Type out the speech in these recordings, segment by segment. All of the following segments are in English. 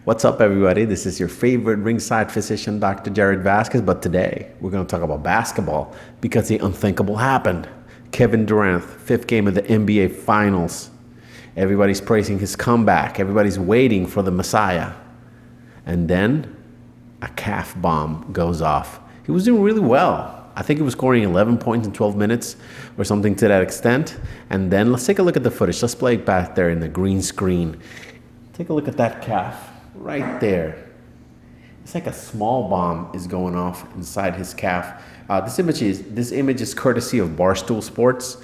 What's up, everybody? This is your favorite ringside physician, Dr. Jared Vasquez, but today we're going to talk about basketball because the unthinkable happened. Kevin Durant, fifth game of the NBA Finals. Everybody's praising his comeback. Everybody's waiting for the Messiah. And then a calf bomb goes off. He was doing really well. I think he was scoring 11 points in 12 minutes or something to that extent. And then let's take a look at the footage. Let's play it back there in the green screen. Take a look at that calf. Right there. It's like a small bomb is going off inside his calf. This image is courtesy of Barstool Sports.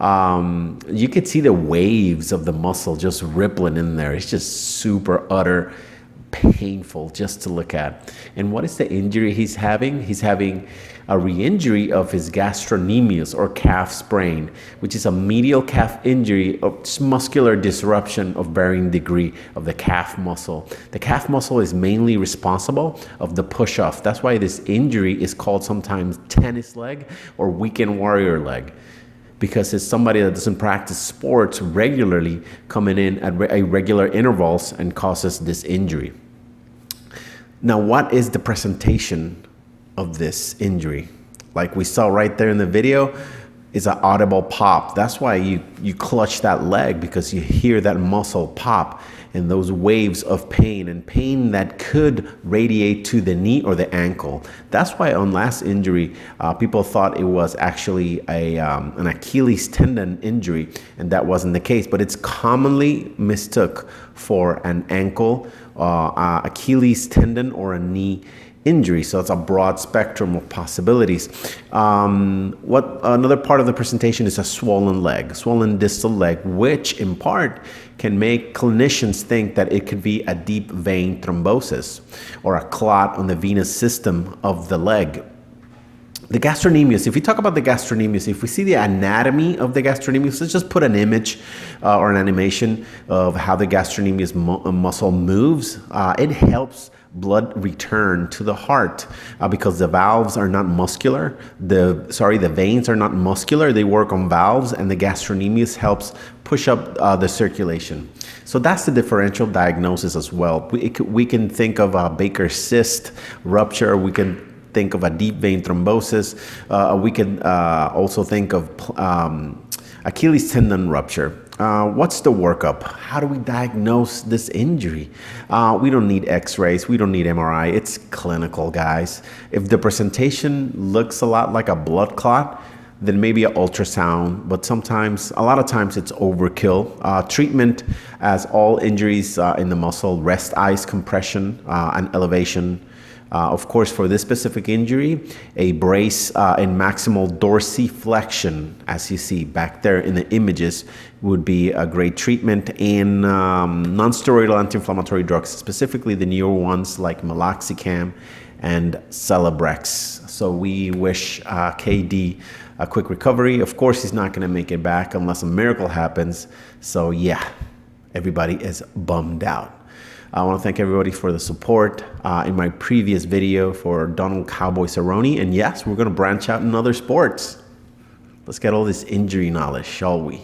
You could see the waves of the muscle just rippling in there. It's just super utter painful just to look at. And what is the injury he's having? He's having a re-injury of his gastrocnemius or calf sprain, which is a medial calf injury of muscular disruption of varying degree of the calf muscle. The calf muscle is mainly responsible of the push-off. That's why this injury is called sometimes tennis leg or weekend warrior leg, because it's somebody that doesn't practice sports regularly coming in at irregular intervals and causes this injury. Now, what is the presentation of this injury? Like we saw right there in the video, is an audible pop. That's why you clutch that leg, because you hear that muscle pop and those waves of pain, and pain that could radiate to the knee or the ankle. That's why on last injury, people thought it was actually an Achilles tendon injury, and that wasn't the case, but it's commonly mistook for an ankle, Achilles tendon, or a knee injury. So it's a broad spectrum of possibilities. What another part of the presentation is a swollen leg, swollen distal leg, which in part can make clinicians think that it could be a deep vein thrombosis or a clot on the venous system of the leg. The gastrocnemius, if we talk about the gastrocnemius, if we see the anatomy of the gastrocnemius, let's just put an image or an animation of how the gastrocnemius muscle moves. It helps blood return to the heart because the valves are not muscular. The veins are not muscular. They work on valves, and the gastrocnemius helps push up the circulation. So that's the differential diagnosis as well. We can think of a Baker's cyst rupture. We can think of a deep vein thrombosis. We can also think of Achilles tendon rupture. What's the workup? How do we diagnose this injury? We don't need x-rays. We don't need MRI. It's clinical, guys. If the presentation looks a lot like a blood clot, then maybe an ultrasound, but a lot of times it's overkill. Treatment, as all injuries in the muscle, rest ice compression and elevation. Of course, for this specific injury, a brace in maximal dorsiflexion, as you see back there in the images, would be a great treatment. And non-steroidal anti-inflammatory drugs, specifically the newer ones like meloxicam and Celebrex. So we wish KD a quick recovery. Of course, he's not going to make it back unless a miracle happens. So yeah, everybody is bummed out. I want to thank everybody for the support in my previous video for Donald Cowboy Cerrone. And yes, we're going to branch out in other sports. Let's get all this injury knowledge, shall we?